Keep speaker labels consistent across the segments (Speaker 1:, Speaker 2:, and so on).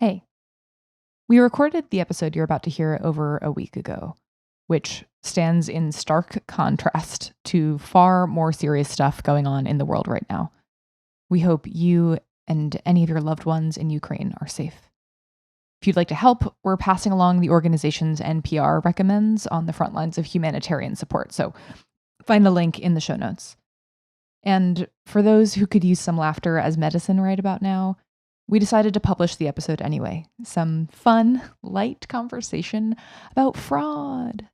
Speaker 1: Hey, we recorded the episode you're about to hear over a week ago, which stands in stark contrast to far more serious stuff going on in the world right now. We hope you and any of your loved ones in Ukraine are safe. If you'd like to help, we're passing along the organization's NPR recommends on the front lines of humanitarian support, so find the link in the show notes. And for those who could use some laughter as medicine right about now, we decided to publish the episode anyway. Some fun, light conversation about fraud.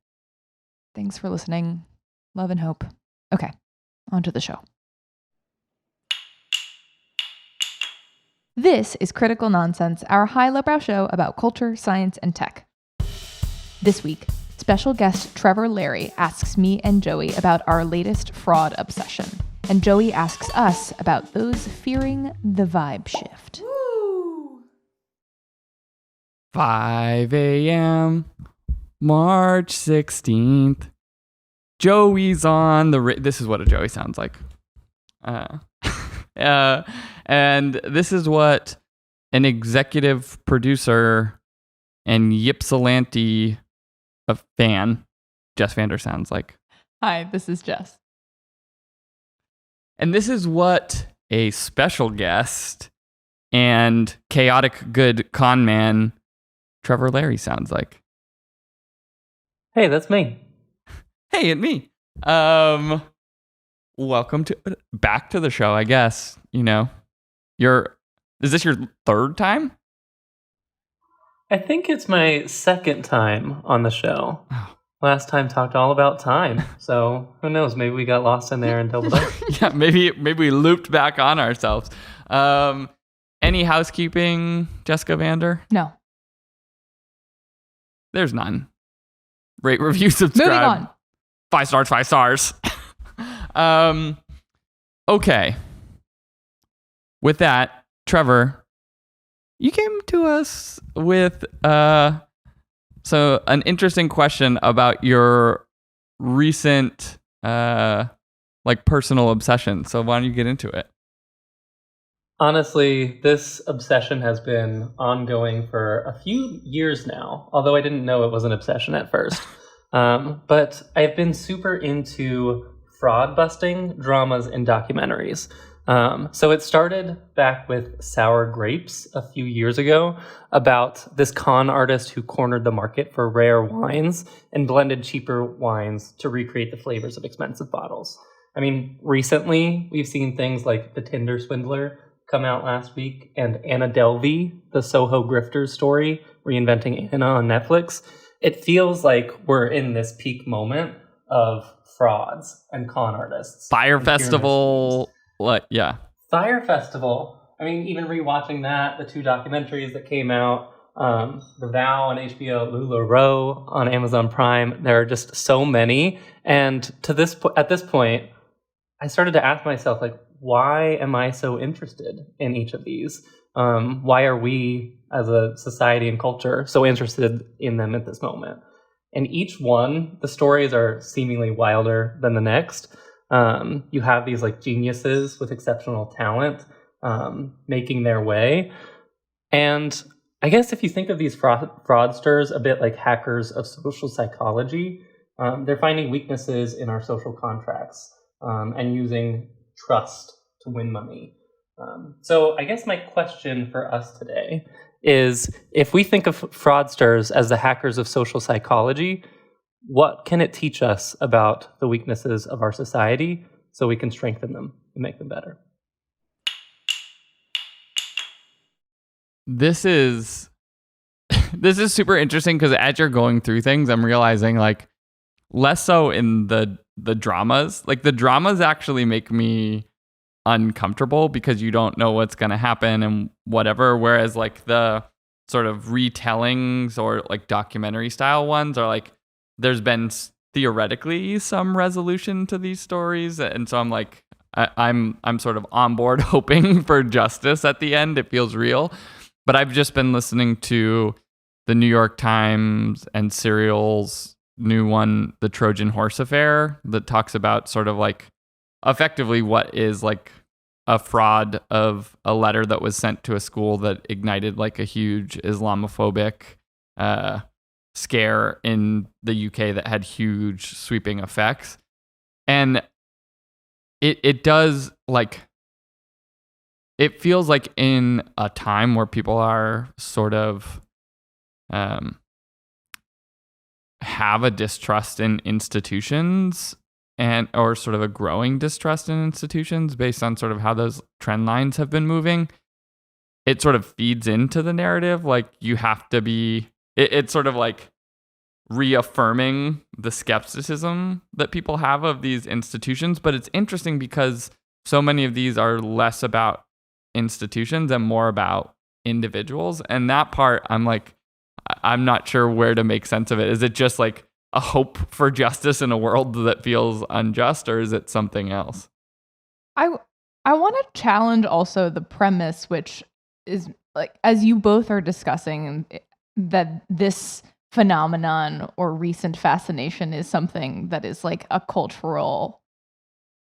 Speaker 1: Thanks for listening. Love and hope. Okay, on to the show. This is Critical Nonsense, our high-lowbrow show about culture, science, and tech. This week, special guest Trevor Larry asks me and Joey about our latest fraud obsession. And Joey asks us about those fearing the vibe shift.
Speaker 2: 5 a.m., March 16th. Joey's on the... This is what a Joey sounds like. And this is what an executive producer and Ypsilanti a fan, Jess Vander, sounds like.
Speaker 1: Hi, this is Jess.
Speaker 2: And this is what a special guest and chaotic good con man, Trevor Larry, sounds like.
Speaker 3: Hey, that's me.
Speaker 2: Hey, and me. Welcome back to the show, I guess. You know, is this your third time?
Speaker 3: I think it's my second time on the show.
Speaker 2: Oh.
Speaker 3: Last time talked all about time, so who knows? Maybe we got lost in there and doubled up.
Speaker 2: Yeah, maybe we looped back on ourselves. Any housekeeping, Jessica Vander?
Speaker 1: No.
Speaker 2: There's none. Rate, review, subscribe.
Speaker 1: Moving on.
Speaker 2: 5 stars, 5 stars. Okay. With that, Trevor, you came to us with an interesting question about your recent personal obsession. So why don't you get into it?
Speaker 3: Honestly, this obsession has been ongoing for a few years now, although I didn't know it was an obsession at first. But I've been super into fraud busting dramas and documentaries. So it started back with Sour Grapes a few years ago about this con artist who cornered the market for rare wines and blended cheaper wines to recreate the flavors of expensive bottles. I mean, recently we've seen things like The Tinder Swindler come out last week and Anna Delvey, the Soho Grifters story, reinventing Anna on Netflix. It feels like we're in this peak moment of frauds and con artists.
Speaker 2: Fire Festival. What? Yeah.
Speaker 3: Fire Festival. I mean, even rewatching that, the 2 documentaries that came out, The Vow on HBO, LuLaRoe on Amazon Prime. There are just so many. And at this point, I started to ask myself, like, why am I so interested in each of these? Why are we, as a society and culture, so interested in them at this moment? And each one, the stories are seemingly wilder than the next. You have these like geniuses with exceptional talent making their way. And I guess if you think of these fraudsters a bit like hackers of social psychology, they're finding weaknesses in our social contracts and using trust to win money. So I guess my question for us today is, if we think of fraudsters as the hackers of social psychology, what can it teach us about the weaknesses of our society so we can strengthen them and make them better?
Speaker 2: This is super interesting because as you're going through things, I'm realizing like less so in the dramas. Like the dramas actually make me uncomfortable because you don't know what's going to happen and whatever. Whereas like the sort of retellings or like documentary style ones are like, there's been theoretically some resolution to these stories. And so I'm like, I'm sort of on board hoping for justice at the end. It feels real. But I've just been listening to the New York Times and Serial's new one, The Trojan Horse Affair, that talks about sort of like effectively what is like a fraud of a letter that was sent to a school that ignited like a huge Islamophobic scare in the UK that had huge sweeping effects. And it does like, it feels like in a time where people are sort of have a distrust in institutions and or sort of a growing distrust in institutions based on sort of how those trend lines have been moving. It sort of feeds into the narrative. Like you have to be, it's sort of like reaffirming the skepticism that people have of these institutions. But it's interesting because so many of these are less about institutions and more about individuals. And that part, I'm like, I'm not sure where to make sense of it. Is it just like a hope for justice in a world that feels unjust, or is it something else?
Speaker 1: I want to challenge also the premise, which is like, as you both are discussing, that this phenomenon or recent fascination is something that is like a cultural,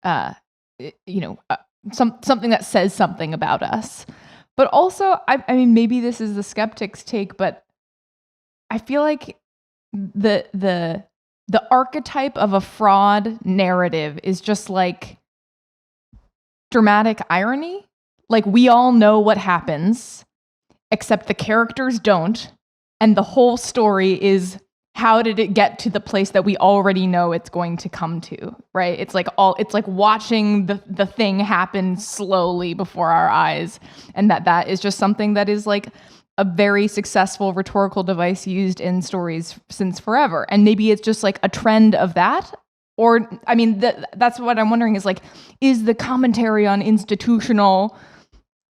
Speaker 1: something that says something about us. But also, I mean, maybe this is the skeptic's take, but I feel like the archetype of a fraud narrative is just like dramatic irony. Like we all know what happens, except the characters don't. And the whole story is, how did it get to the place that we already know it's going to come to, right? It's like watching the thing happen slowly before our eyes. And that is just something that is like a very successful rhetorical device used in stories since forever. And maybe it's just like a trend of that. Or, I mean, that's what I'm wondering is like, is the commentary on institutional,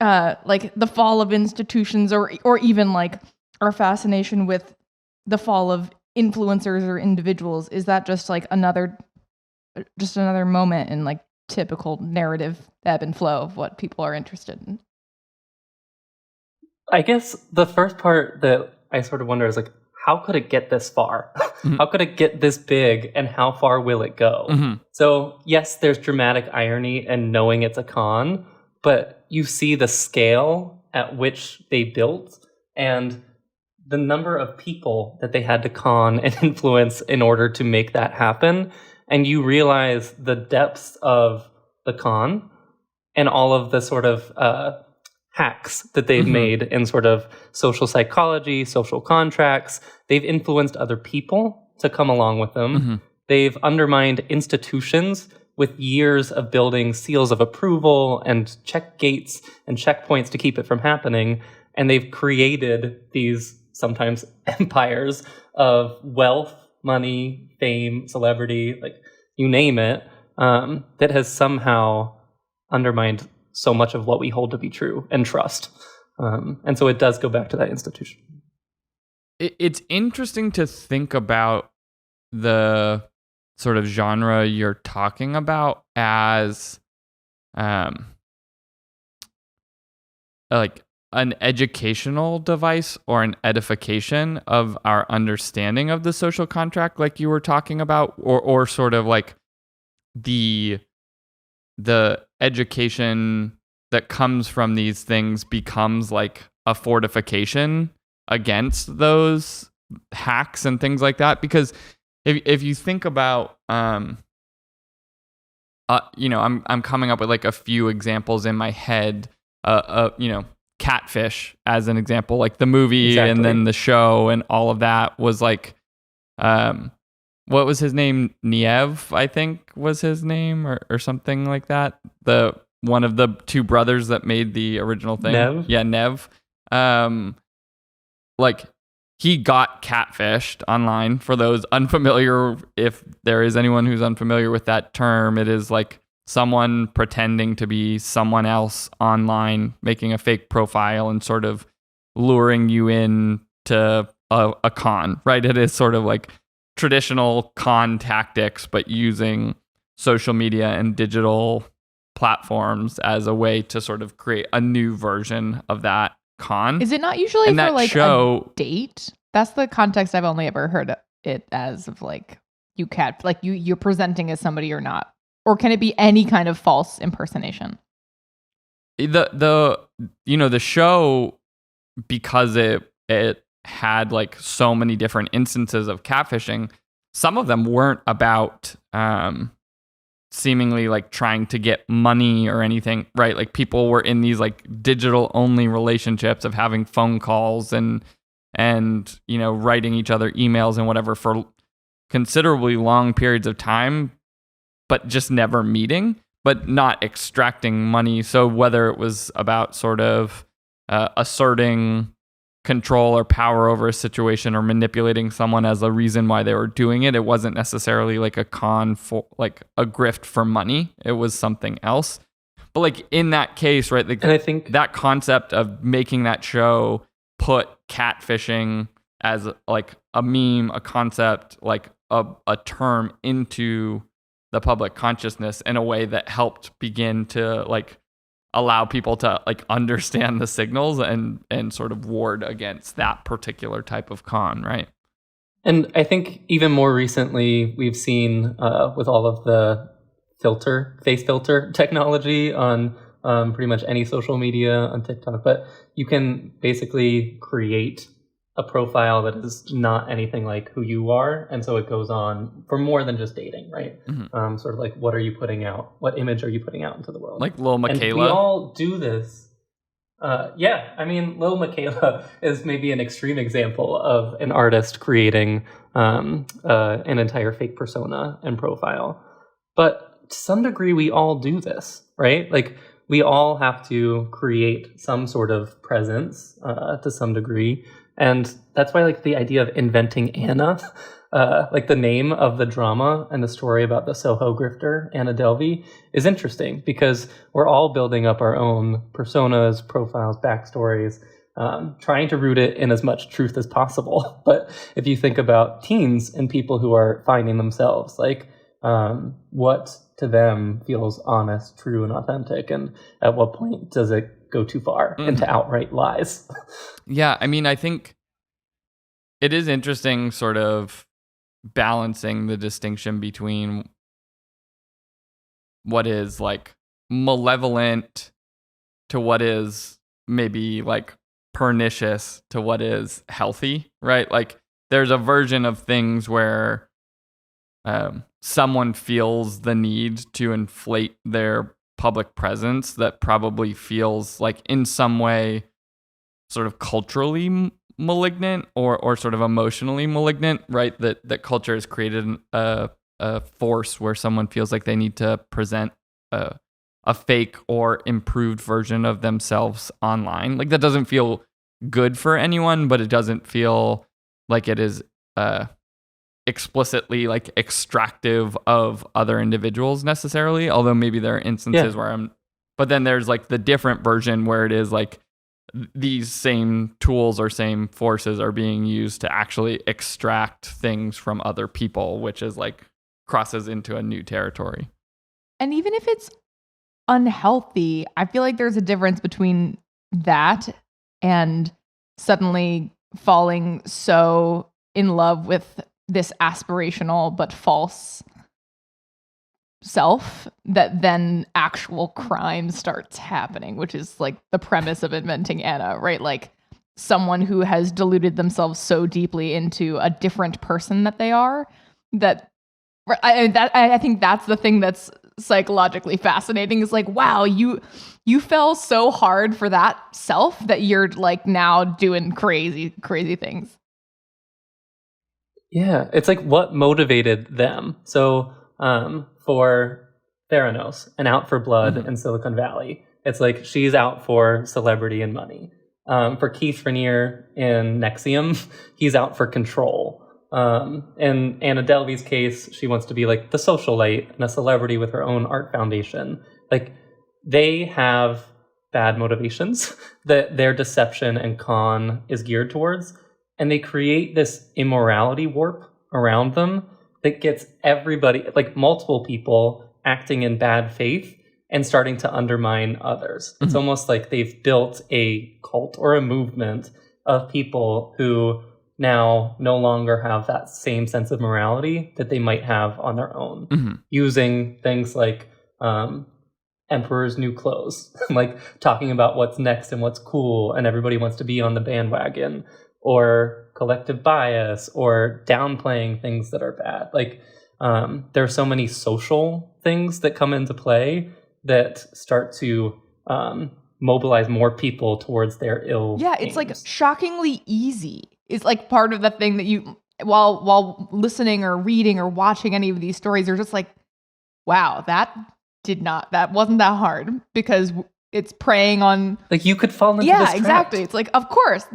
Speaker 1: like the fall of institutions or even like our fascination with the fall of influencers or individuals, is that just like another moment in like typical narrative ebb and flow of what people are interested in?
Speaker 3: I guess the first part that I sort of wonder is like, how could it get this far? Mm-hmm. How could it get this big, and how far will it go? Mm-hmm. So yes, there's dramatic irony and knowing it's a con, but you see the scale at which they built and the number of people that they had to con and influence in order to make that happen. And you realize the depths of the con and all of the sort of hacks that they've made in sort of social psychology, social contracts. They've influenced other people to come along with them. Mm-hmm. They've undermined institutions with years of building seals of approval and check gates and checkpoints to keep it from happening. And they've created these sometimes empires of wealth, money, fame, celebrity, like you name it, that has somehow undermined so much of what we hold to be true and trust. And so it does go back to that institution.
Speaker 2: It's interesting to think about the sort of genre you're talking about as like an educational device or an edification of our understanding of the social contract, like you were talking about, or sort of like the education that comes from these things becomes like a fortification against those hacks and things like that. Because if you think about, I'm coming up with like a few examples in my head, Catfish as an example, like the movie. Exactly. And then the show and all of that was like, what was his name? Niev, I think was his name, or something like that. The one of the two brothers that made the original thing.
Speaker 3: Nev?
Speaker 2: Yeah, Nev. Like he got catfished online. For those unfamiliar, if there is anyone who's unfamiliar with that term, it is like someone pretending to be someone else online, making a fake profile and sort of luring you in to a con, right? It is sort of like traditional con tactics, but using social media and digital platforms as a way to sort of create a new version of that con.
Speaker 1: Is it not usually and for like a date? That's the context I've only ever heard it as, of like you're presenting as somebody you're not. Or can it be any kind of false impersonation?
Speaker 2: the show, because it had like so many different instances of catfishing, some of them weren't about seemingly like trying to get money or anything, right? Like people were in these like digital only relationships of having phone calls and writing each other emails and whatever for considerably long periods of time, but just never meeting, but not extracting money. So whether it was about sort of asserting control or power over a situation or manipulating someone as a reason why they were doing it, it wasn't necessarily like a con for like a grift for money. It was something else. But like in that case, right, like,
Speaker 3: and I think
Speaker 2: that concept of making that show put catfishing as like a meme, a concept, like a term into the public consciousness in a way that helped begin to like allow people to like understand the signals and sort of ward against that particular type of con, right?
Speaker 3: And I think even more recently, we've seen with all of the face filter technology on pretty much any social media on TikTok, but you can basically create a profile that is not anything like who you are. And so it goes on for more than just dating, right? Mm-hmm. Sort of like, what are you putting out? What image are you putting out into the world?
Speaker 2: Like Lil Miquela.
Speaker 3: And we all do this. Yeah, I mean, Lil Miquela is maybe an extreme example of an artist creating an entire fake persona and profile. But to some degree, we all do this, right? Like, we all have to create some sort of presence to some degree. And that's why, like, the idea of inventing Anna, like the name of the drama and the story about the Soho grifter, Anna Delvey, is interesting because we're all building up our own personas, profiles, backstories, trying to root it in as much truth as possible. But if you think about teens and people who are finding themselves, like, what to them feels honest, true, and authentic, and at what point does it go too far into outright lies?
Speaker 2: Yeah, I mean, I think it is interesting sort of balancing the distinction between what is like malevolent to what is maybe like pernicious to what is healthy, right? Like there's a version of things where someone feels the need to inflate their public presence that probably feels like in some way sort of culturally malignant or sort of emotionally malignant, right? That culture has created a force where someone feels like they need to present a fake or improved version of themselves online. Like that doesn't feel good for anyone, but it doesn't feel like it is explicitly like extractive of other individuals necessarily, although maybe there are instances where but then there's like the different version where it is like these same tools or same forces are being used to actually extract things from other people, which is like crosses into a new territory.
Speaker 1: And even if it's unhealthy, I feel like there's a difference between that and suddenly falling so in love with this aspirational but false self that then actual crime starts happening, which is like the premise of inventing Anna, right? Like someone who has deluded themselves so deeply into a different person that they are that I think that's the thing that's psychologically fascinating is like, wow, you fell so hard for that self that you're like now doing crazy things.
Speaker 3: Yeah, it's like what motivated them. So for Theranos and Out for Blood in Silicon Valley, it's like she's out for celebrity and money. For Keith Raniere in Nexium, he's out for control. In Anna Delvey's case, she wants to be like the socialite and a celebrity with her own art foundation. Like they have bad motivations that their deception and con is geared towards. And they create this immorality warp around them that gets everybody, like multiple people, acting in bad faith and starting to undermine others. It's almost like they've built a cult or a movement of people who now no longer have that same sense of morality that they might have on their own, using things like Emperor's New Clothes, like talking about what's next and what's cool, and everybody wants to be on the bandwagon, or collective bias, or downplaying things that are bad. Like there are so many social things that come into play that start to mobilize more people towards their ill
Speaker 1: Yeah, it's like shockingly easy. It's like part of the thing that you, while listening or reading or watching any of these stories, you're just like, wow, that wasn't that hard, because it's preying on,
Speaker 3: like, you could fall into this trap.
Speaker 1: Exactly. It's like, of course,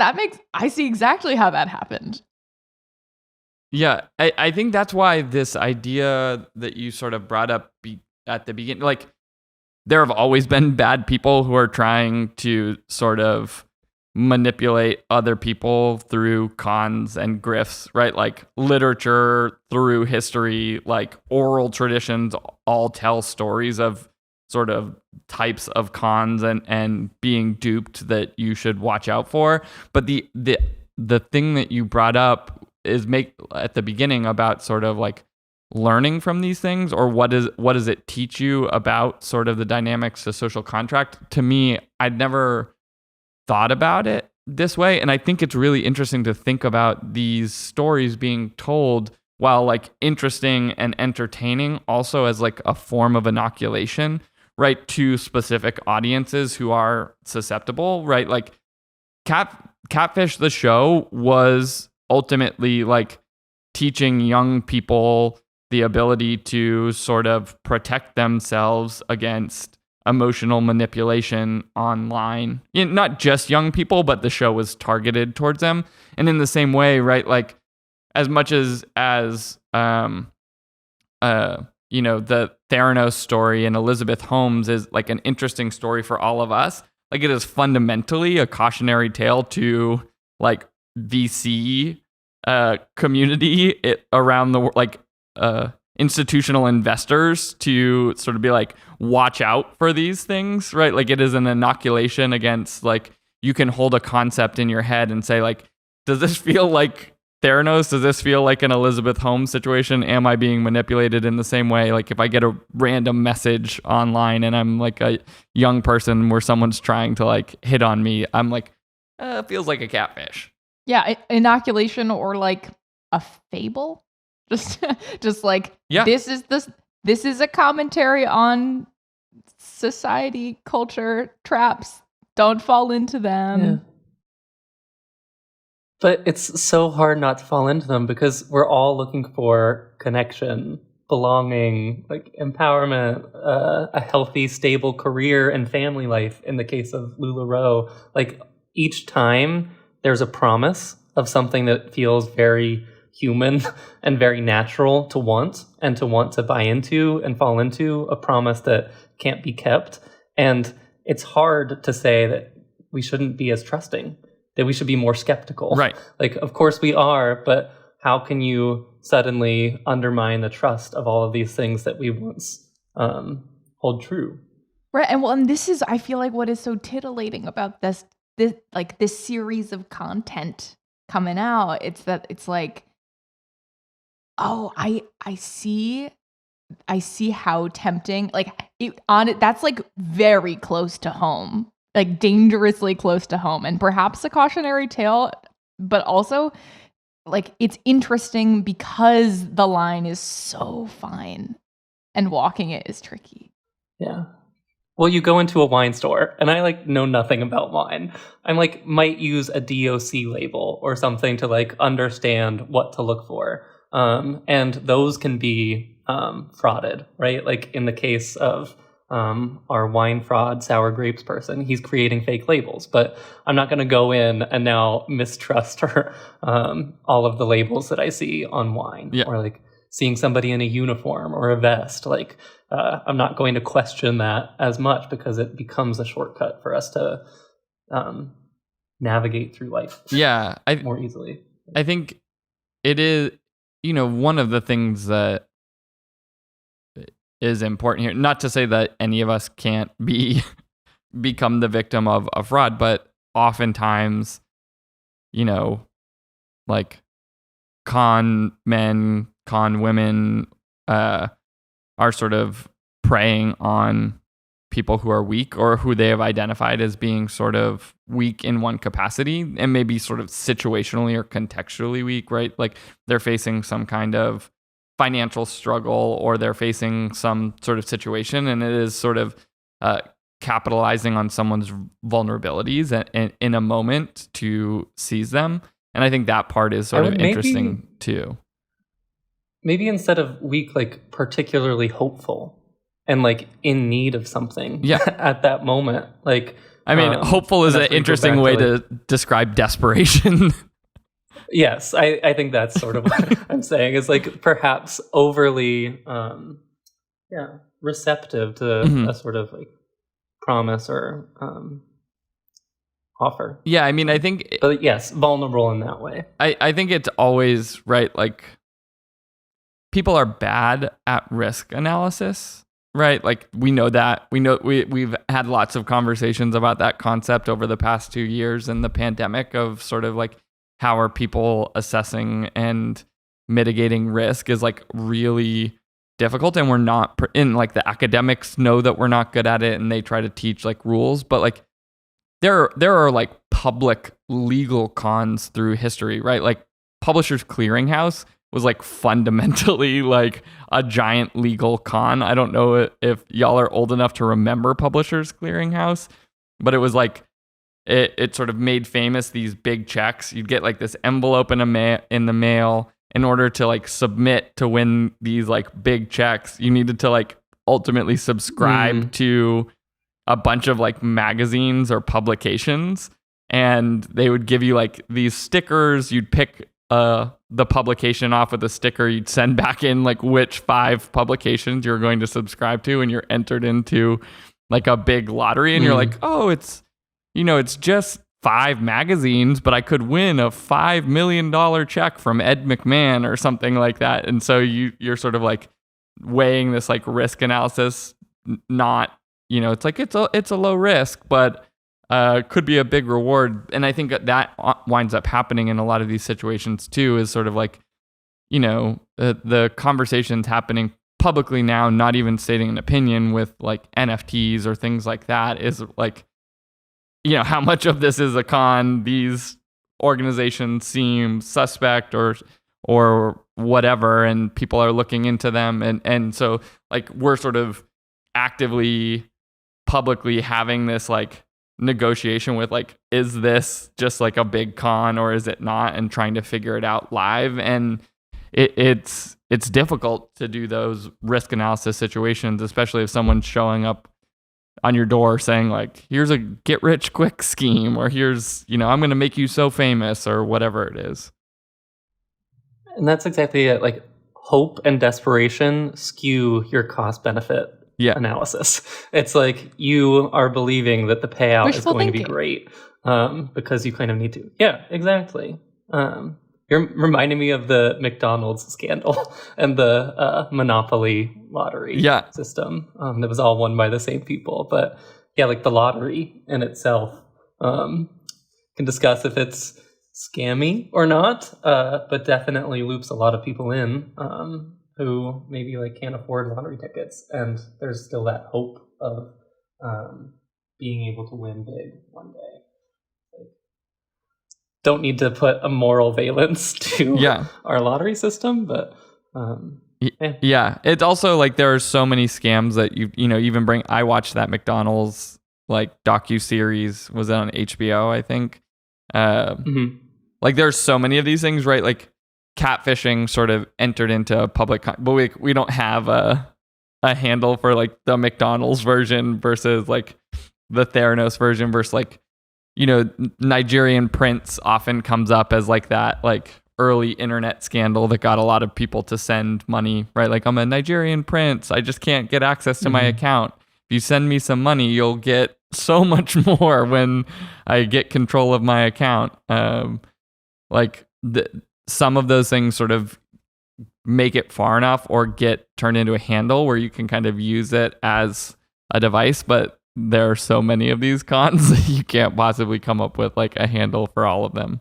Speaker 1: I see exactly how that happened.
Speaker 2: Yeah, I think that's why this idea that you sort of brought up at the beginning, like, there have always been bad people who are trying to sort of manipulate other people through cons and grifts, right? Like literature, through history, like oral traditions all tell stories of sort of types of cons and being duped that you should watch out for. But the thing that you brought up is at the beginning about sort of like learning from these things, or what does it teach you about sort of the dynamics of social contract? To me, I'd never thought about it this way, and I think it's really interesting to think about these stories being told, while like interesting and entertaining, also as like a form of inoculation, right, to specific audiences who are susceptible, right? Like Catfish the show was ultimately like teaching young people the ability to sort of protect themselves against emotional manipulation online. Not just young people, but the show was targeted towards them. And in the same way, right, like as much as the Theranos story and Elizabeth Holmes is like an interesting story for all of us, like it is fundamentally a cautionary tale to like VC community around the world, like institutional investors, to sort of be like, watch out for these things, right? Like it is an inoculation against, like, you can hold a concept in your head and say like, does this feel like Theranos? Does this feel like an Elizabeth Holmes situation? Am I being manipulated in the same way? Like if I get a random message online and I'm like a young person where someone's trying to like hit on me, I'm like, feels like a catfish.
Speaker 1: Yeah, inoculation, or like a fable. Just like,
Speaker 2: yeah.
Speaker 1: This is a commentary on society, culture, traps. Don't fall into them.
Speaker 3: Yeah. But it's so hard not to fall into them, because we're all looking for connection, belonging, like empowerment, a healthy, stable career and family life. In the case of LuLaRoe, like each time there's a promise of something that feels very human and very natural to want, and to want to buy into and fall into, a promise that can't be kept. And it's hard to say that we shouldn't be as trusting, that we should be more skeptical.
Speaker 2: Right.
Speaker 3: Like, of course we are, but how can you suddenly undermine the trust of all of these things that we once hold true?
Speaker 1: Right. And this is, I feel like, what is so titillating about this series of content coming out. It's that it's like, oh, I see how tempting, like that's like very close to home, like dangerously close to home, and perhaps a cautionary tale, but also like it's interesting because the line is so fine and walking it is tricky.
Speaker 3: Yeah. Well, you go into a wine store, and I like know nothing about wine. I'm like, might use a DOC label or something to like understand what to look for. And those can be frauded, right? Like in the case of our wine fraud sour grapes person, he's creating fake labels. But I'm not going to go in and now mistrust all of the labels that I see on wine, or like seeing somebody in a uniform or a vest. Like I'm not going to question that as much, because it becomes a shortcut for us to navigate through life more easily.
Speaker 2: I think it is, one of the things that is important here, not to say that any of us can't become the victim of a fraud, but oftentimes, like con men, con women are sort of preying on people who are weak or who they have identified as being sort of weak in one capacity and maybe sort of situationally or contextually weak, right? Like they're facing some kind of financial struggle or they're facing some sort of situation, and it is sort of capitalizing on someone's vulnerabilities in a moment to seize them. And I think that part is sort of interesting too.
Speaker 3: Maybe instead of weak, like particularly hopeful and like in need of something at that moment. Like,
Speaker 2: I mean, hopeful is an interesting way to describe desperation.
Speaker 3: Yes, I think that's sort of what I'm saying is like perhaps overly receptive to a sort of like promise or offer.
Speaker 2: Yeah, I mean, I think...
Speaker 3: But yes, vulnerable in that way.
Speaker 2: I think it's always, right, like people are bad at risk analysis, right? Like we know that. We've had lots of conversations about that concept over the past 2 years and the pandemic of sort of like how are people assessing and mitigating risk is like really difficult, and we're not in like the academics know that we're not good at it and they try to teach like rules, but like there are like public legal cons through history, right? Like Publishers Clearinghouse was like fundamentally like a giant legal con. I don't know if y'all are old enough to remember Publishers Clearinghouse, but it was like it sort of made famous these big checks. You'd get like this envelope in the mail. In order to like submit to win these like big checks, you needed to like ultimately subscribe to a bunch of like magazines or publications, and they would give you like these stickers. You'd pick the publication off with a sticker. You'd send back in like which 5 publications you're going to subscribe to, and you're entered into like a big lottery, and you're like, oh, it's just 5 magazines, but I could win a $5 million check from Ed McMahon or something like that. And so you're sort of like weighing this like risk analysis, not, it's like it's a low risk, but could be a big reward. And I think that winds up happening in a lot of these situations too, is sort of like, the conversations happening publicly now, not even stating an opinion with like NFTs or things like that, is like, how much of this is a con? These organizations seem suspect or whatever, and people are looking into them. And so like we're sort of actively publicly having this like negotiation with like, is this just like a big con or is it not? And trying to figure it out live. And it's difficult to do those risk analysis situations, especially if someone's showing up on your door saying like, here's a get rich quick scheme, or here's, I'm going to make you so famous, or whatever it is.
Speaker 3: And that's exactly it. Like hope and desperation skew your cost benefit analysis. It's like you are believing that the payout is going to be great because you kind of need to. Yeah, exactly. You're reminding me of the McDonald's scandal and the Monopoly lottery system that was all won by the same people. But yeah, like the lottery in itself can discuss if it's scammy or not, but definitely loops a lot of people in who maybe like can't afford lottery tickets. And there's still that hope of being able to win big one day. Don't need to put a moral valence to our lottery system, but
Speaker 2: it's also like there are so many scams that even bring. I watched that McDonald's like docu-series, was it on HBO, I think. Like there's so many of these things, right? Like catfishing sort of entered into public, but we don't have a handle for like the McDonald's version versus like the Theranos version versus like, Nigerian Prince often comes up as like that like early internet scandal that got a lot of people to send money, right? Like, I'm a Nigerian prince, I just can't get access to my account. If you send me some money, you'll get so much more when I get control of my account. Some of those things sort of make it far enough or get turned into a handle where you can kind of use it as a device, but there are so many of these cons that you can't possibly come up with like a handle for all of them.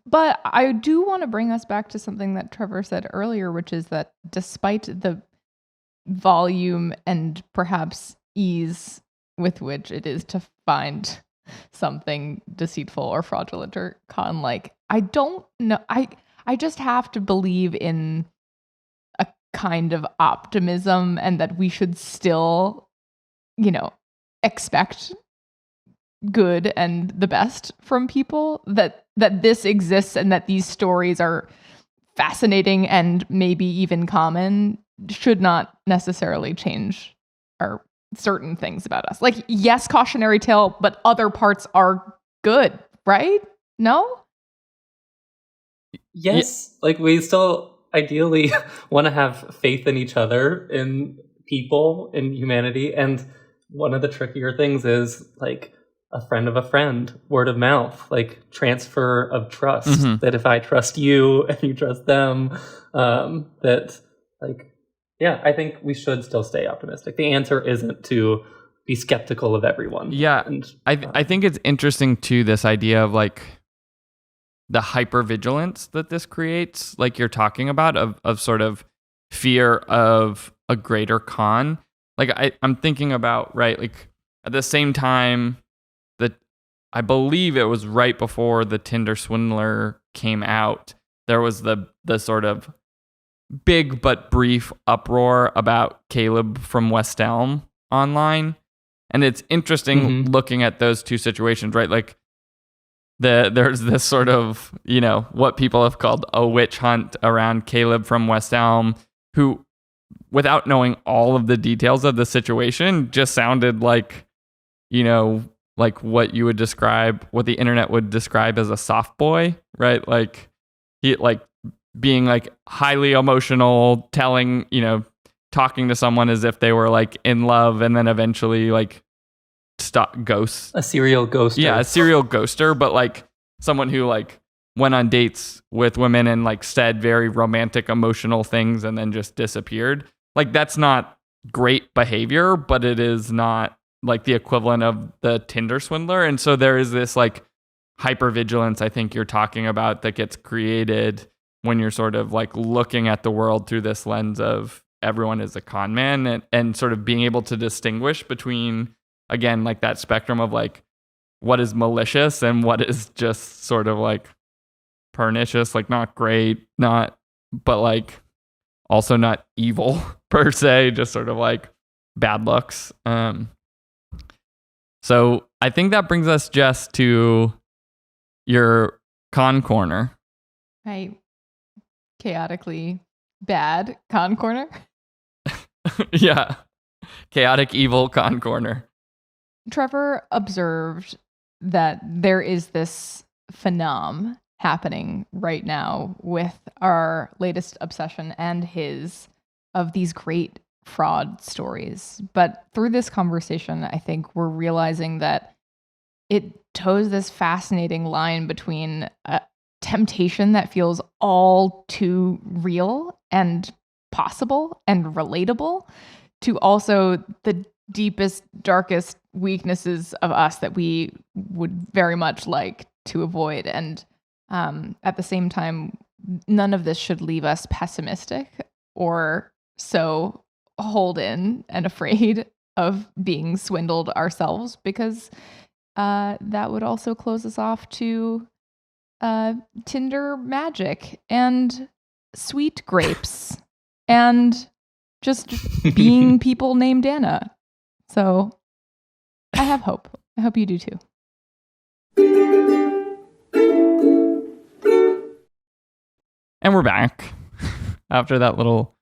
Speaker 1: But I do want to bring us back to something that Trevor said earlier, which is that despite the volume and perhaps ease with which it is to find something deceitful or fraudulent or con-like. I don't know. I just have to believe in a kind of optimism, and that we should still, expect good and the best from people, that this exists and that these stories are fascinating and maybe even common, should not necessarily change our certain things about us. Like, yes, cautionary tale, but other parts are good, right? No?
Speaker 3: Yes. Like, we still ideally want to have faith in each other, in people, in humanity. And one of the trickier things is, like, a friend of a friend, word of mouth, like transfer of trust.
Speaker 2: Mm-hmm.
Speaker 3: That if I trust you and you trust them, that, like, yeah, I think we should still stay optimistic. The answer isn't to be skeptical of everyone.
Speaker 2: Yeah.
Speaker 3: And
Speaker 2: I think it's interesting too, this idea of like the hypervigilance that this creates, like you're talking about, of sort of fear of a greater con. Like I'm thinking about, right, like at the same time that I believe it was right before the Tinder Swindler came out, there was the sort of big but brief uproar about Caleb from West Elm online. And it's interesting looking at those two situations, right? Like there's this sort of, what people have called a witch hunt around Caleb from West Elm, who, without knowing all of the details of the situation, just sounded like, like what you would describe, what the internet would describe as a soft boy, right? Like he, like being like highly emotional, telling, talking to someone as if they were like in love, and then eventually like ghosts.
Speaker 3: a serial ghoster.
Speaker 2: Yeah, a serial ghoster, but like someone who like went on dates with women and like said very romantic, emotional things and then just disappeared. Like, that's not great behavior, but it is not like the equivalent of the Tinder swindler. And so there is this like hypervigilance, I think you're talking about, that gets created when you're sort of like looking at the world through this lens of everyone is a con man, and sort of being able to distinguish between, again, like that spectrum of like what is malicious and what is just sort of like pernicious, like not great, but like also not evil per se, just sort of like bad looks. So I think that brings us, Jess, to your con corner.
Speaker 1: My chaotically bad con corner.
Speaker 2: Yeah. Chaotic evil con corner.
Speaker 1: Trevor observed that there is this phenom happening right now with our latest obsession and his, of these great fraud stories. But through this conversation, I think we're realizing that it toes this fascinating line between a temptation that feels all too real and possible and relatable, to also the deepest, darkest weaknesses of us that we would very much like to avoid. And at the same time, none of this should leave us pessimistic or so holden and afraid of being swindled ourselves, because that would also close us off to Tinder magic and sweet grapes and just being people named Anna. So I have hope. I hope you do too.
Speaker 2: And we're back after that little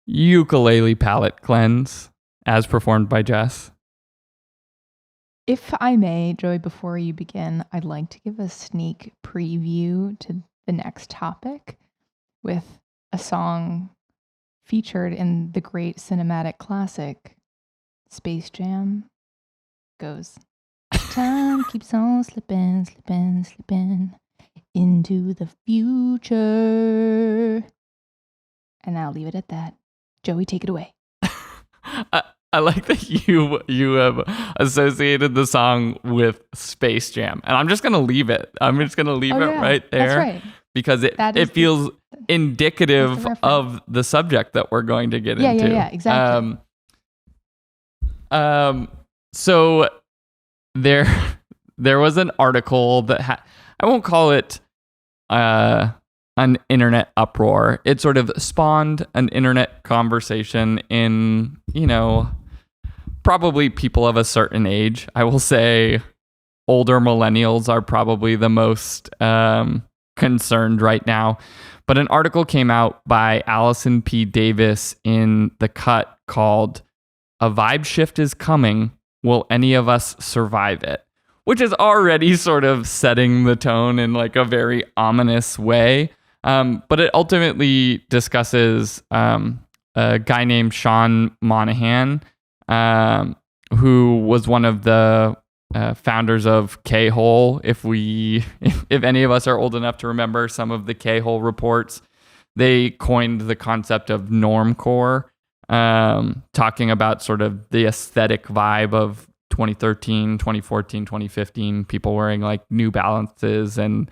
Speaker 2: ukulele palette cleanse as performed by Jess.
Speaker 1: If I may, Joey, before you begin, I'd like to give a sneak preview to the next topic with a song featured in the great cinematic classic Space Jam. Goes, time keeps on slipping, slipping, slipping into the future. And I'll leave it at that. Joey, take it away.
Speaker 2: I like that you have associated the song with Space Jam, and I'm just gonna leave it. I'm just gonna leave it right there.
Speaker 1: That's right.
Speaker 2: Because it feels indicative of the subject that we're going to get into.
Speaker 1: Yeah, exactly.
Speaker 2: So there was an article that I won't call it an internet uproar. It sort of spawned an internet conversation in, probably people of a certain age. I will say older millennials are probably the most concerned right now. But an article came out by Allison P. Davis in The Cut called "A Vibe Shift is Coming. Will Any of Us Survive It?" Which is already sort of setting the tone in like a very ominous way. But it ultimately discusses a guy named Sean Monahan, who was one of the founders of K-Hole. If any of us are old enough to remember some of the K-Hole reports, they coined the concept of normcore, talking about sort of the aesthetic vibe of 2013, 2014, 2015, people wearing like New Balances and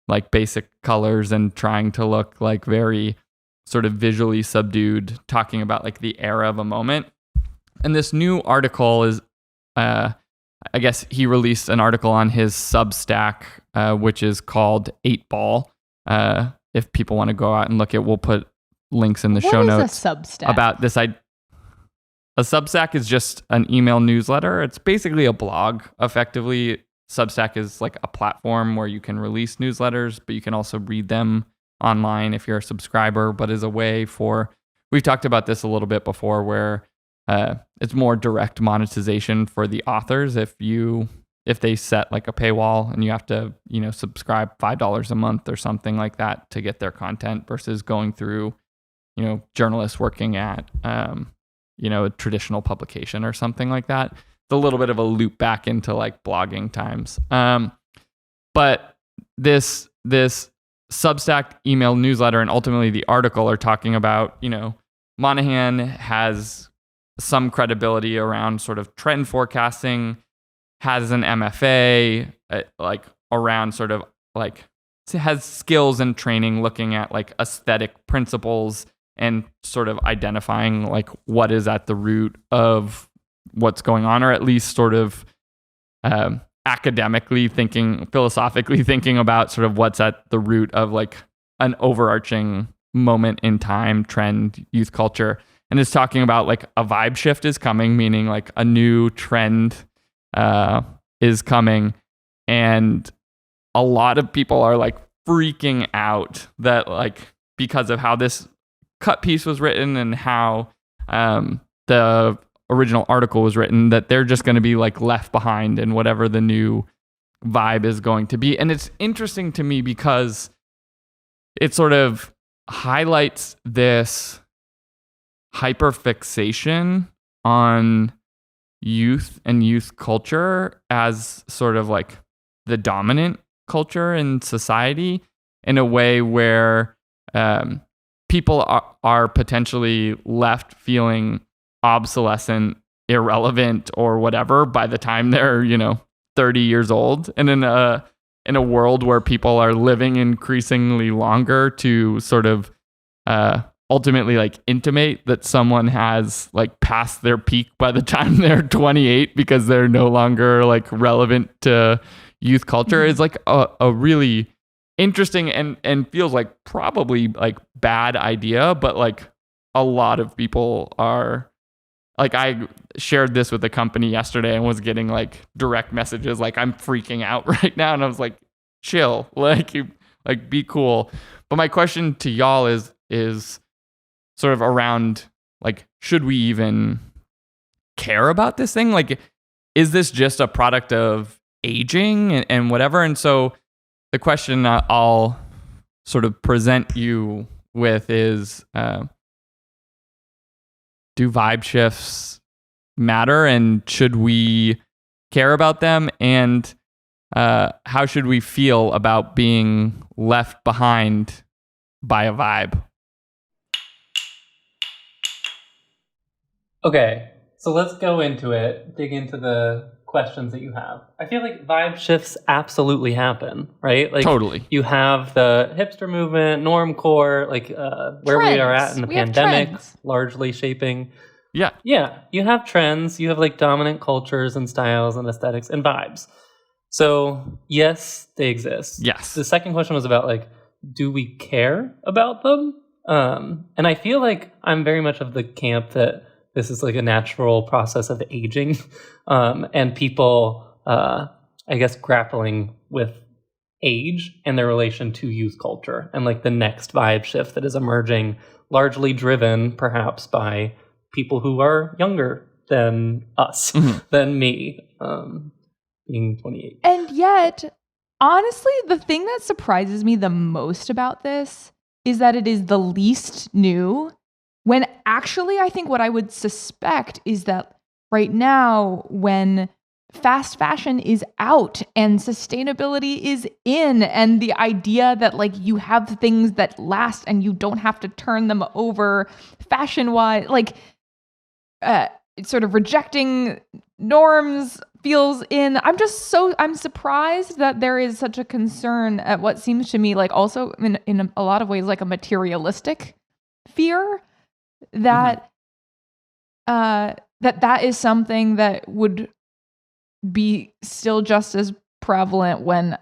Speaker 2: like basic colors and trying to look like very sort of visually subdued, talking about like the era of a moment. And this new article is, I guess he released an article on his Substack, which is called 8 Ball. If people want to go out and look at, we'll put links in the show notes
Speaker 1: a Substack?
Speaker 2: About this. A Substack is just an email newsletter. It's basically a blog, effectively. Substack is like a platform where you can release newsletters, but you can also read them online if you're a subscriber, but is a way for, we've talked about this a little bit before, where it's more direct monetization for the authors. If they set like a paywall and you have to, subscribe $5 a month or something like that to get their content versus going through, journalists working at, a traditional publication or something like that. It's a little bit of a loop back into like blogging times. But this Substack email newsletter and ultimately the article are talking about, Monahan has some credibility around sort of trend forecasting, has an MFA, like around sort of like has skills and training looking at like aesthetic principles and sort of identifying like what is at the root of what's going on, or at least sort of academically thinking, philosophically thinking about sort of what's at the root of like an overarching moment in time, trend, youth culture. And it's talking about like a vibe shift is coming, meaning like a new trend is coming. And a lot of people are like freaking out that like, because of how this cut piece was written and how the original article was written, that they're just going to be like left behind in whatever the new vibe is going to be. And it's interesting to me because it sort of highlights this hyperfixation on youth and youth culture as sort of like the dominant culture in society, in a way where people are potentially left feeling obsolescent, irrelevant, or whatever by the time they're 30 years old. And in a world where people are living increasingly longer to sort of ultimately like intimate that someone has like passed their peak by the time they're 28 because they're no longer like relevant to youth culture, is like a really interesting and feels like probably like bad idea. But like a lot of people are like, I shared this with the company yesterday and was getting like direct messages like, I'm freaking out right now. And I was like, chill, like be cool. But my question to y'all is sort of around like, should we even care about this thing? Like, is this just a product of aging and whatever? And so the question I'll sort of present you with is, do vibe shifts matter, and should we care about them? And how should we feel about being left behind by a vibe?
Speaker 3: Okay, so let's go into it, dig into the questions that you have. I feel like vibe shifts absolutely happen, right? Like,
Speaker 2: totally.
Speaker 3: You have the hipster movement, normcore, like where we are at in the pandemic, largely shaping
Speaker 2: Yeah.
Speaker 3: Yeah, you have trends, you have like dominant cultures and styles and aesthetics and vibes. So, yes, they exist.
Speaker 2: Yes.
Speaker 3: The second question was about like, do we care about them? And I feel like I'm very much of the camp that this is like a natural process of aging, and people, I guess, grappling with age and their relation to youth culture and like the next vibe shift that is emerging, largely driven perhaps by people who are younger than us, than me, being 28.
Speaker 1: And yet, honestly, the thing that surprises me the most about this is that it is the least new, when actually I think what I would suspect is that right now, when fast fashion is out and sustainability is in, and the idea that like you have things that last and you don't have to turn them over fashion-wise, like sort of rejecting norms feels in. I'm surprised that there is such a concern at what seems to me like also in a lot of ways like a materialistic fear that that is something that would be still just as prevalent when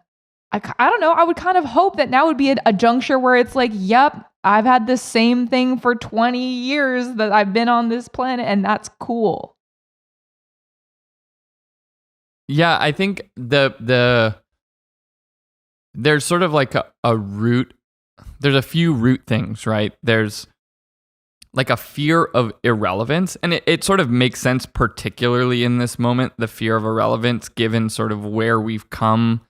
Speaker 1: I don't know, I would kind of hope that now would be a juncture where it's like, yep, I've had the same thing for 20 years that I've been on this planet, and that's cool.
Speaker 2: Yeah, I think there's sort of like a root. There's a few root things, right? There's like a fear of irrelevance, and it sort of makes sense, particularly in this moment, the fear of irrelevance, given sort of where we've come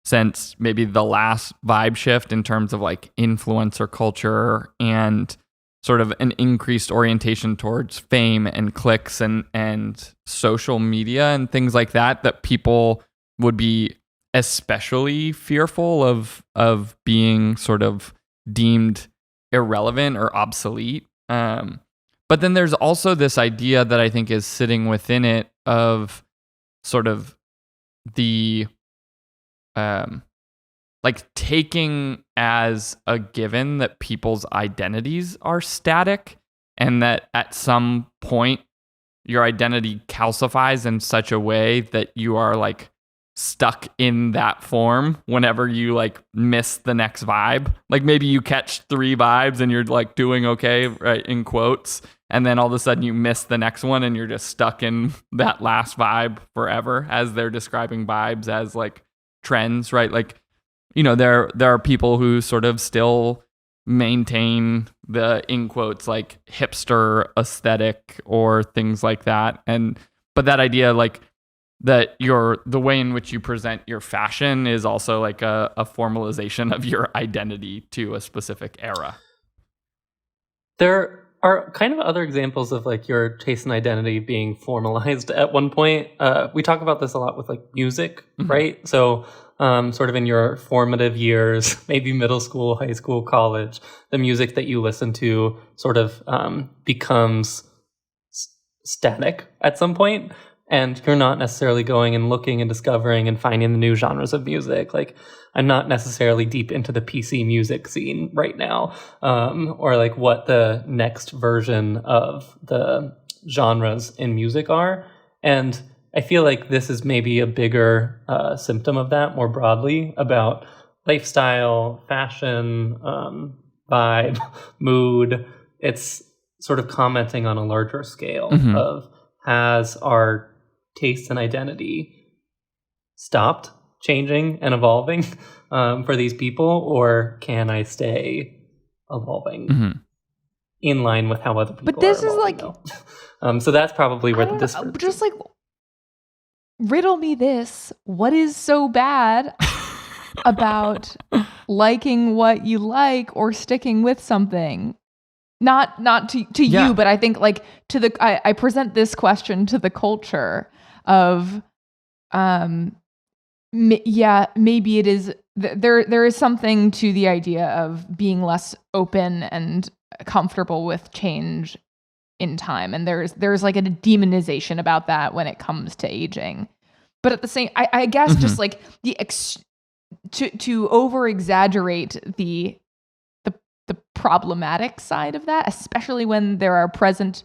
Speaker 2: since maybe the last vibe shift in terms of like influencer culture and sort of an increased orientation towards fame and clicks and social media and things like that people would be especially fearful of being sort of deemed irrelevant or obsolete. But then there's also this idea that I think is sitting within it of sort of the like taking as a given that people's identities are static and that at some point your identity calcifies in such a way that you are like stuck in that form whenever you like miss the next vibe. Like maybe you catch 3 vibes and you're like doing okay, right, in quotes, and then all of a sudden you miss the next one and you're just stuck in that last vibe forever, as they're describing vibes as like trends, right? Like, you know, there are people who sort of still maintain the, in quotes, like hipster aesthetic or things like that. But that idea, like that the way in which you present your fashion is also like a formalization of your identity to a specific era.
Speaker 3: There are kind of other examples of like your taste and identity being formalized at one point. We talk about this a lot with like music, right? So sort of in your formative years, maybe middle school, high school, college, the music that you listen to sort of becomes static at some point. And you're not necessarily going and looking and discovering and finding the new genres of music. Like, I'm not necessarily deep into the PC music scene right now, or like what the next version of the genres in music are. And I feel like this is maybe a bigger symptom of that more broadly about lifestyle, fashion, vibe, mood. It's sort of commenting on a larger scale of, has our taste and identity stopped changing and evolving for these people, or can I stay evolving in line with how other people
Speaker 1: but this
Speaker 3: are
Speaker 1: is like
Speaker 3: so that's probably where the difference
Speaker 1: just like, riddle me this, what is so bad about liking what you like or sticking with something? Not to you, but I think like to the I present this question to the culture of maybe it is there is something to the idea of being less open and comfortable with change in time, and there's like a demonization about that when it comes to aging. But at the same, I guess just like to over exaggerate the problematic side of that, especially when there are present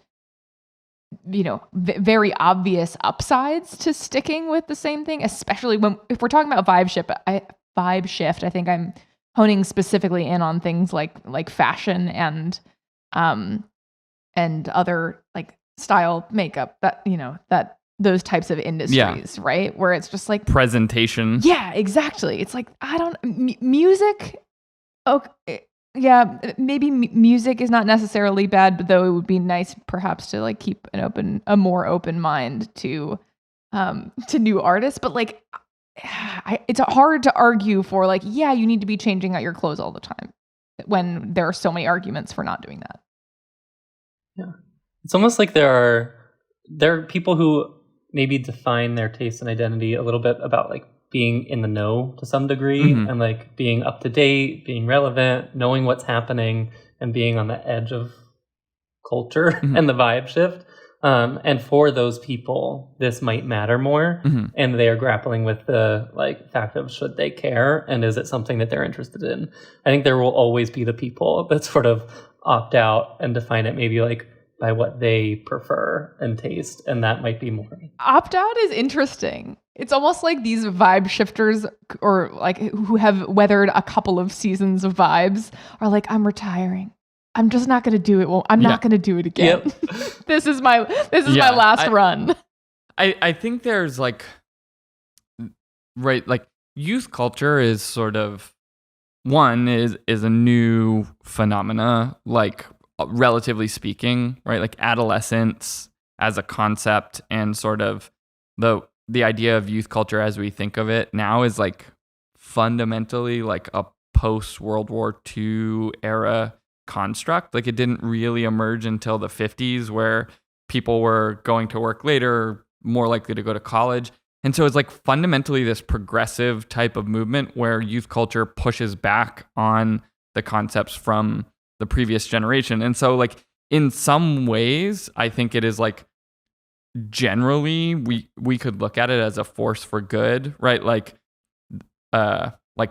Speaker 1: very obvious upsides to sticking with the same thing, especially if we're talking about vibe shift. I think I'm honing specifically in on things like fashion and other like style makeup, that those types of industries, right? Where it's just like
Speaker 2: presentation.
Speaker 1: Yeah, exactly. It's like, music. Okay. Yeah, maybe music is not necessarily bad, but though it would be nice perhaps to like keep a more open mind to new artists. But like, it's hard to argue for like, yeah, you need to be changing out your clothes all the time when there are so many arguments for not doing that.
Speaker 3: Yeah, it's almost like there are people who maybe define their taste and identity a little bit about like being in the know to some degree, and like being up to date, being relevant, knowing what's happening, and being on the edge of culture and the vibe shift. And for those people, this might matter more, and they are grappling with the like fact of should they care, and is it something that they're interested in? I think there will always be the people that sort of opt out and define it maybe like by what they prefer and taste, and that might be more.
Speaker 1: Opt out is interesting. It's almost like these vibe shifters, or like who have weathered a couple of seasons of vibes, are like, I'm retiring. I'm just not going to do it. Well, I'm not going to do it again. Yep. This is my last run.
Speaker 2: I think there's like, right, like youth culture is sort of is a new phenomena, like relatively speaking, right? Like adolescence as a concept and sort of the idea of youth culture as we think of it now is like fundamentally like a post World War II era construct. Like it didn't really emerge until the 50s, where people were going to work later, more likely to go to college. And so it's like fundamentally this progressive type of movement where youth culture pushes back on the concepts from the previous generation. And so like in some ways, I think it is like generally we could look at it as a force for good, right? Like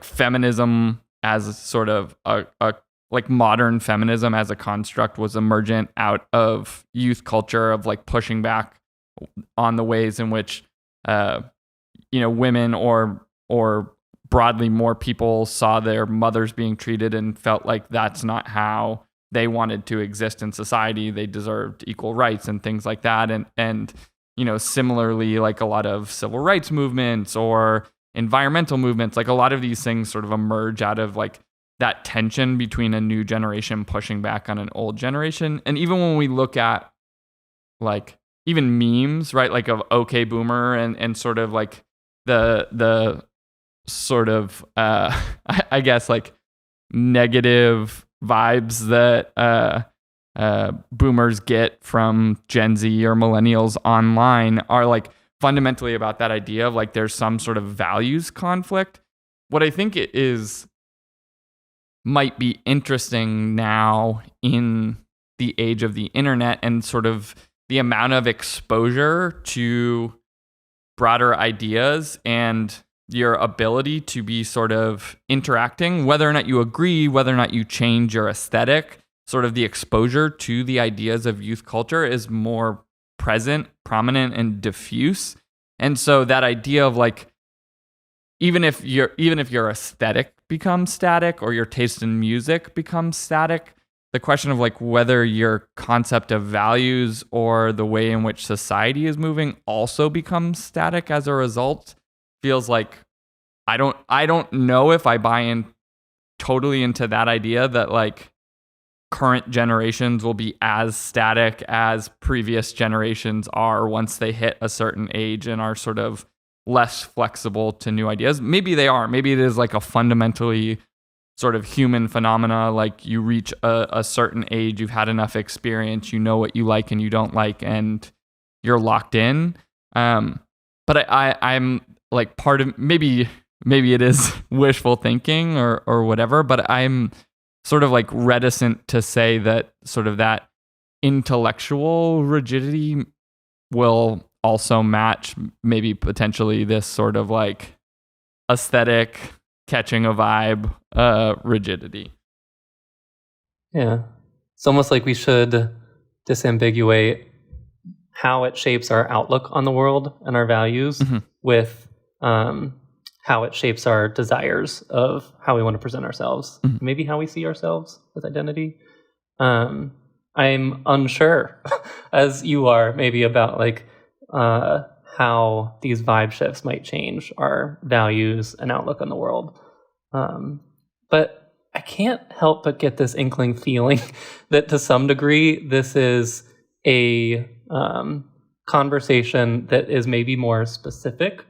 Speaker 2: feminism as sort of a like modern feminism as a construct was emergent out of youth culture of like pushing back on the ways in which women or broadly more people saw their mothers being treated and felt like that's not how they wanted to exist in society. They deserved equal rights and things like that. And similarly, like a lot of civil rights movements or environmental movements, like a lot of these things sort of emerge out of like that tension between a new generation pushing back on an old generation. And even when we look at like even memes, right, like of OK Boomer and sort of like the sort of I guess like negative vibes that boomers get from Gen Z or millennials online are like fundamentally about that idea of like there's some sort of values conflict. What I think it is might be interesting now in the age of the internet and sort of the amount of exposure to broader ideas and your ability to be sort of interacting, whether or not you agree, whether or not you change your aesthetic, sort of the exposure to the ideas of youth culture is more present, prominent, and diffuse. And so that idea of like, even if your aesthetic becomes static or your taste in music becomes static, the question of like whether your concept of values or the way in which society is moving also becomes static as a result feels like I don't know if I buy in totally into that idea that like current generations will be as static as previous generations are once they hit a certain age and are sort of less flexible to new ideas. Maybe they are. Maybe it is like a fundamentally sort of human phenomena, like you reach a certain age, you've had enough experience, you know what you like and you don't like, and you're locked in. But I'm like part of maybe it is wishful thinking or whatever, but I'm sort of like reticent to say that sort of that intellectual rigidity will also match maybe potentially this sort of like aesthetic catching a vibe rigidity.
Speaker 3: Yeah. It's almost like we should disambiguate how it shapes our outlook on the world and our values with how it shapes our desires of how we want to present ourselves, maybe how we see ourselves with identity. I'm unsure, as you are, maybe about like how these vibe shifts might change our values and outlook on the world. But I can't help but get this inkling feeling that to some degree this is a conversation that is maybe more specific,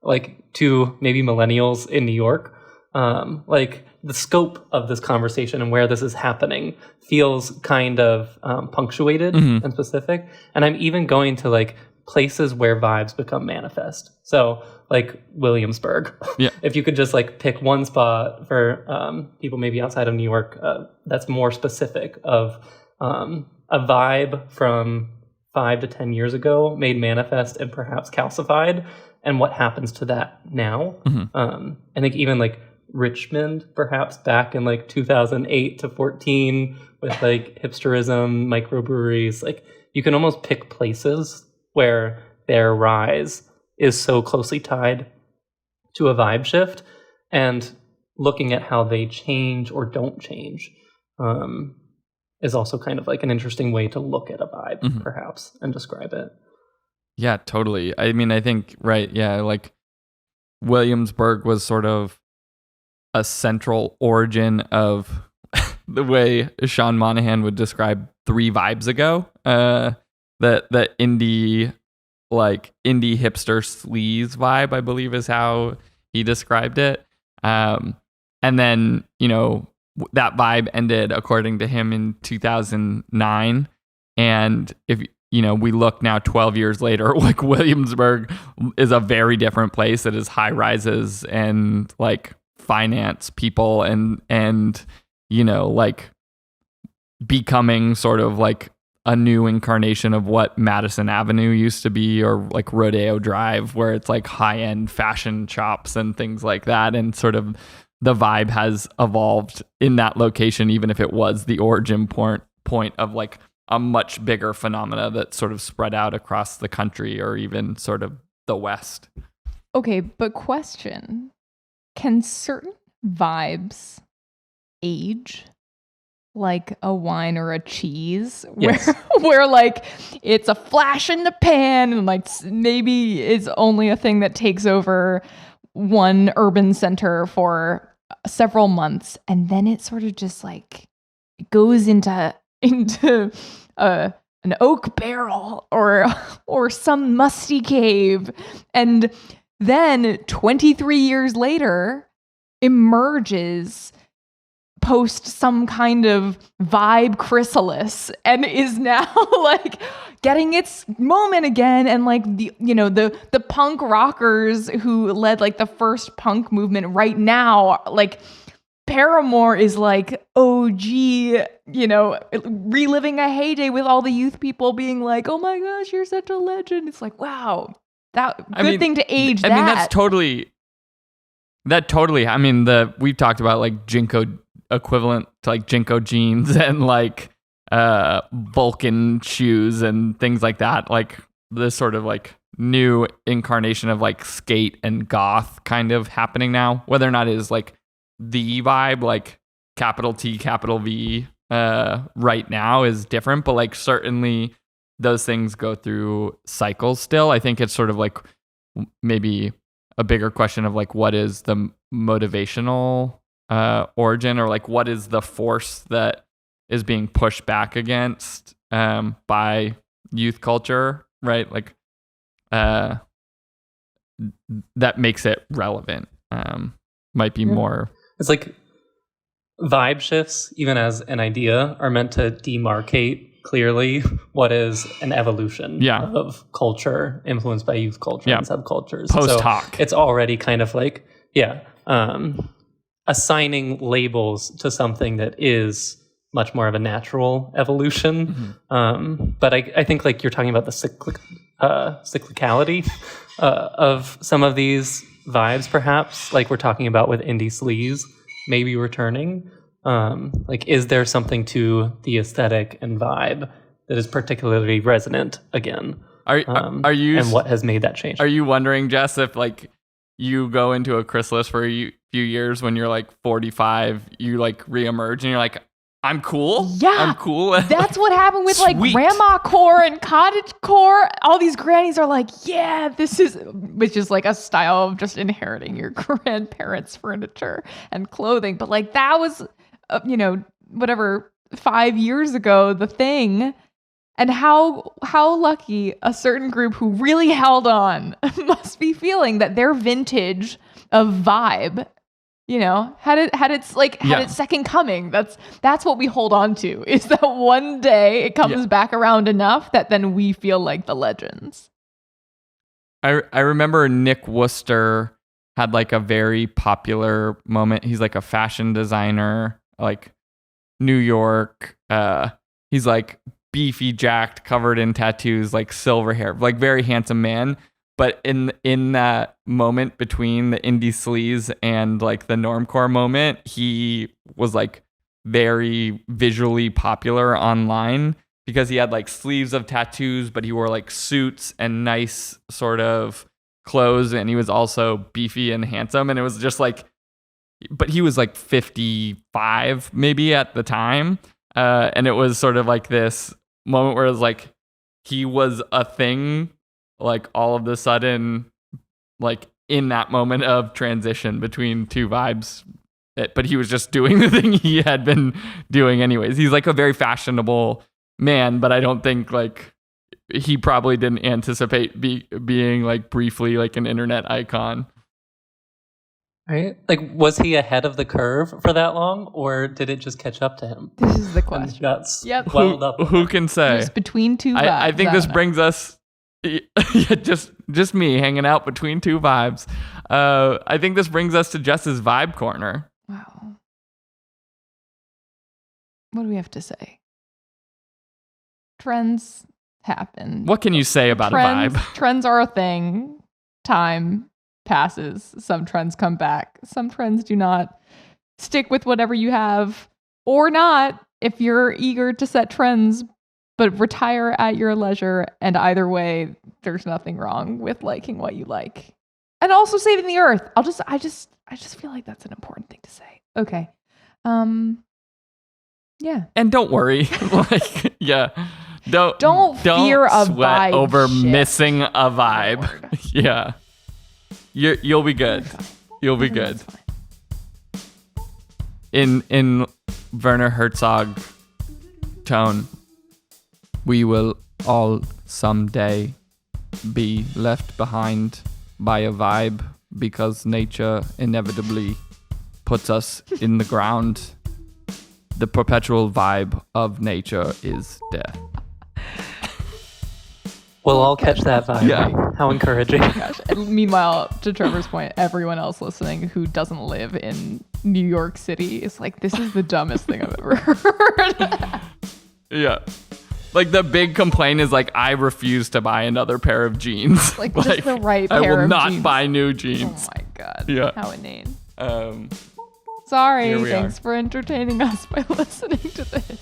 Speaker 3: like to maybe millennials in New York. Like the scope of this conversation and where this is happening feels kind of punctuated and specific. And I'm even going to like places where vibes become manifest. So like Williamsburg. Yeah. If you could just like pick one spot for people maybe outside of New York that's more specific of a vibe from 5 to 10 years ago made manifest and perhaps calcified, and what happens to that now. I think even like Richmond, perhaps back in like 2008 to 14 with like hipsterism, microbreweries, like you can almost pick places where their rise is so closely tied to a vibe shift, and looking at how they change or don't change is also kind of like an interesting way to look at a vibe, perhaps, and describe it.
Speaker 2: Yeah, totally. I mean, I think, right, yeah, like Williamsburg was sort of a central origin of the way Sean Monahan would describe 3 vibes ago. The indie hipster sleaze vibe, I believe, is how he described it. And then, you know, that vibe ended, according to him, in 2009. And if, you know, we look now 12 years later, like Williamsburg is a very different place. It is high rises and like finance people and, you know, like becoming sort of like a new incarnation of what Madison Avenue used to be, or like Rodeo Drive, where it's like high-end fashion shops and things like that. And sort of the vibe has evolved in that location, even if it was the origin point of like a much bigger phenomena that sort of spread out across the country or even sort of the West.
Speaker 1: Okay, but question. Can certain vibes age like a wine or a cheese?
Speaker 3: Yes.
Speaker 1: Where like it's a flash in the pan and like maybe it's only a thing that takes over one urban center for several months, and then it sort of just like goes into an oak barrel or some musty cave, and then 23 years later emerges post some kind of vibe chrysalis and is now like getting its moment again. And like the, you know, the punk rockers who led like the first punk movement right now, like Paramore is like OG, you know, reliving a heyday with all the youth people being like, oh my gosh, you're such a legend. It's like, wow, thing to age.
Speaker 2: I mean, that's totally, I mean, we've talked about like Jinko equivalent to like Jinko jeans and like Vulcan shoes and things like that. Like this sort of like new incarnation of like skate and goth kind of happening now. Whether or not it is like the vibe, like capital T, capital V right now is different, but like certainly those things go through cycles still. I think it's sort of like maybe a bigger question of like what is the motivational origin, or like what is the force that is being pushed back against by youth culture, right? Like that makes it relevant. Might be more.
Speaker 3: It's like vibe shifts, even as an idea, are meant to demarcate clearly what is an evolution of culture influenced by youth culture and subcultures.
Speaker 2: Post hoc.
Speaker 3: So it's already kind of like, assigning labels to something that is much more of a natural evolution. But I think like you're talking about the cyclicality of some of these vibes, perhaps, like we're talking about with indie sleaze maybe returning. Like, is there something to the aesthetic and vibe that is particularly resonant again?
Speaker 2: Are you
Speaker 3: and what has made that change?
Speaker 2: Are you wondering, Jess, if like you go into a chrysalis for a few years when you're like 45, you like reemerge and you're like, I'm cool.
Speaker 1: Yeah,
Speaker 2: I'm cool.
Speaker 1: That's what happened with like
Speaker 2: Sweet.
Speaker 1: grandma core and cottage core. All these grannies are like, yeah, this is, which is like a style of just inheriting your grandparents' furniture and clothing. But like that was, whatever, 5 years ago, the thing. And how lucky a certain group who really held on must be feeling that their vintage of vibe, had its second coming. That's what we hold on to, is that one day it comes back around enough that then we feel like the legends.
Speaker 2: I remember Nick Wooster had like a very popular moment. He's like a fashion designer, like New York. He's like beefy, jacked, covered in tattoos, like silver hair, like very handsome man. But in that moment between the indie sleaze and like the normcore moment, he was like very visually popular online because he had like sleeves of tattoos, but he wore like suits and nice sort of clothes, and he was also beefy and handsome. And it was just like, but he was like 55 maybe at the time. And it was sort of like this moment where it was like he was a thing, like all of a sudden, like in that moment of transition between two vibes, but he was just doing the thing he had been doing anyways. He's like a very fashionable man, but I don't think like he probably didn't anticipate being like briefly like an internet icon.
Speaker 3: Right? Like, was he ahead of the curve for that long, or did it just catch up to him?
Speaker 1: This is the question.
Speaker 3: Yep. Welled up.
Speaker 2: Who can say?
Speaker 1: Just between two vibes.
Speaker 2: I think this brings us. just me hanging out between two vibes. I think this brings us to Jess's vibe corner.
Speaker 1: Wow. What do we have to say? Trends happen.
Speaker 2: What can you say about a vibe?
Speaker 1: Trends are a thing. Time passes. Some trends come back. Some trends do not. Stick with whatever you have or not if you're eager to set trends, but retire at your leisure. And either way, there's nothing wrong with liking what you like. And also saving the earth. I just feel like that's an important thing to say. Okay. Yeah.
Speaker 2: And don't worry. Like, yeah.
Speaker 1: Don't fear a
Speaker 2: sweat
Speaker 1: vibe
Speaker 2: over
Speaker 1: shift.
Speaker 2: missing a vibe. Yeah. You'll be good. You'll be good. In Werner Herzog tone, we will all someday be left behind by a vibe because nature inevitably puts us in the ground. The perpetual vibe of nature is death.
Speaker 3: We'll all catch that vibe.
Speaker 2: Yeah.
Speaker 3: How encouraging.
Speaker 1: Gosh. And meanwhile, to Trevor's point, everyone else listening who doesn't live in New York City is like, this is the dumbest thing I've ever heard.
Speaker 2: Yeah. Like the big complaint is like, I refuse to buy another pair of jeans.
Speaker 1: Like just the right pair of jeans.
Speaker 2: I will not buy new jeans.
Speaker 1: Oh my God.
Speaker 2: Yeah.
Speaker 1: How inane. Sorry.
Speaker 2: Here we
Speaker 1: Thanks
Speaker 2: are.
Speaker 1: for entertaining us by listening to this.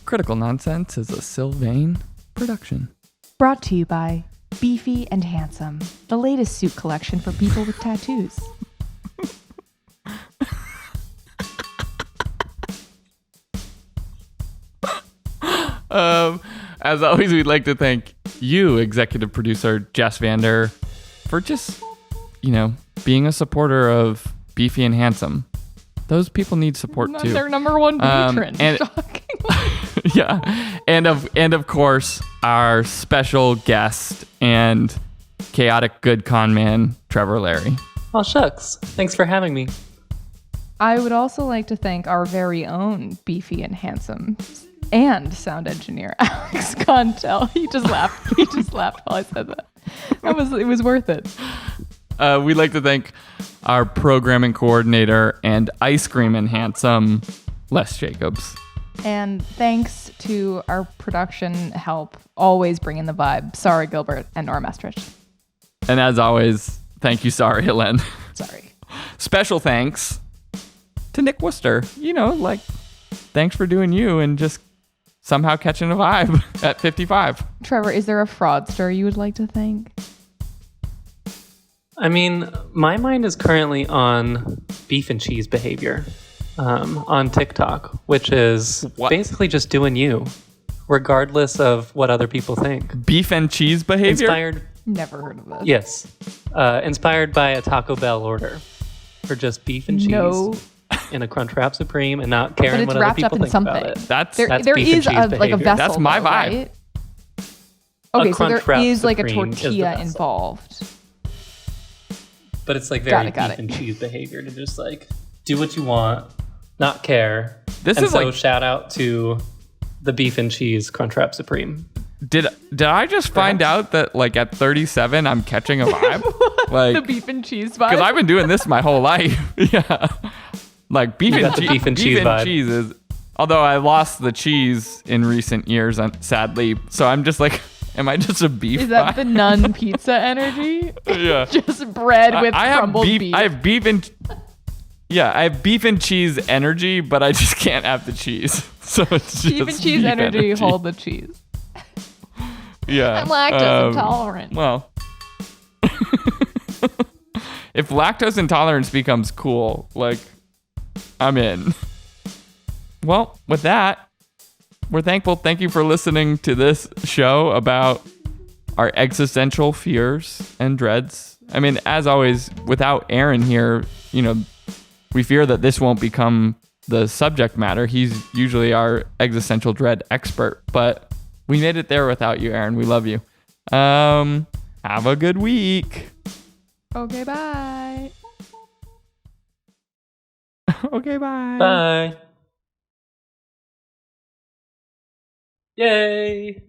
Speaker 2: Critical Nonsense is a Sylvain production.
Speaker 1: Brought to you by Beefy and Handsome, the latest suit collection for people with tattoos.
Speaker 2: As always, we'd like to thank you, executive producer Jess Vander, for just, being a supporter of Beefy and Handsome. Those people need support too.
Speaker 1: Their number one patron.
Speaker 2: Yeah, and of course our special guest and chaotic good con man Trevor Larry.
Speaker 3: Oh shucks! Thanks for having me.
Speaker 1: I would also like to thank our very own Beefy and Handsome and sound engineer Alex Contel. He just laughed. He just laughed while I said that. It was worth it.
Speaker 2: We'd like to thank our programming coordinator and ice cream and handsome Les Jacobs.
Speaker 1: And thanks to our production help, always bringing the vibe. Sorry, Gilbert and Norm Estrich.
Speaker 2: And as always, thank you, sorry, Helen.
Speaker 1: Sorry.
Speaker 2: Special thanks to Nick Wooster. thanks for doing you and just somehow catching a vibe at 55.
Speaker 1: Trevor, is there a fraudster you would like to thank?
Speaker 3: I mean, my mind is currently on beef and cheese behavior on TikTok, which is basically just doing you, regardless of what other people think.
Speaker 2: Beef and cheese behavior?
Speaker 3: Inspired.
Speaker 1: Never heard of this.
Speaker 3: Yes. Inspired by a Taco Bell order for just beef and cheese in a Crunchwrap Supreme and not caring what other people think about it.
Speaker 2: That's
Speaker 1: there
Speaker 3: beef
Speaker 1: is
Speaker 3: and cheese
Speaker 1: like a
Speaker 3: behavior.
Speaker 1: vessel.
Speaker 2: That's my
Speaker 1: though,
Speaker 2: vibe.
Speaker 1: Right? Okay, so there
Speaker 3: Crunchwrap
Speaker 1: is like a
Speaker 3: Supreme is the
Speaker 1: tortilla
Speaker 3: vessel.
Speaker 1: involved.
Speaker 3: But it's like very
Speaker 1: Got it.
Speaker 3: beef and cheese behavior to just like do what you want, not care.
Speaker 2: This
Speaker 3: and
Speaker 2: is
Speaker 3: so
Speaker 2: like,
Speaker 3: shout out to the beef and cheese Crunchwrap Supreme.
Speaker 2: did I just find out that like at 37 I'm catching a vibe? Like
Speaker 1: The beef and cheese vibe.
Speaker 2: because I've been doing this my whole life. Yeah, like beef
Speaker 3: You
Speaker 2: and
Speaker 3: got the
Speaker 2: cheese.
Speaker 3: beef and cheese vibe.
Speaker 2: Cheese is. Although I lost the cheese in recent years, sadly, so I'm just like, am I just a beef?
Speaker 1: Is that
Speaker 2: vibe?
Speaker 1: the nun pizza energy?
Speaker 2: Yeah.
Speaker 1: Just bread with
Speaker 2: I have
Speaker 1: crumbled
Speaker 2: beef. I have beef and I have beef and cheese energy, but I just can't have the chease. So it's just
Speaker 1: beef and cheese energy. Hold the cheese.
Speaker 2: Yeah.
Speaker 1: I'm lactose intolerant.
Speaker 2: Well, if lactose intolerance becomes cool, like, I'm in. Well, with that, we're thankful. Thank you for listening to this show about our existential fears and dreads. I mean, as always, without Aaron here, we fear that this won't become the subject matter. He's usually our existential dread expert, but we made it there without you, Aaron. We love you. Have a good week.
Speaker 1: Okay, bye.
Speaker 2: Okay, bye.
Speaker 3: Bye. Yay.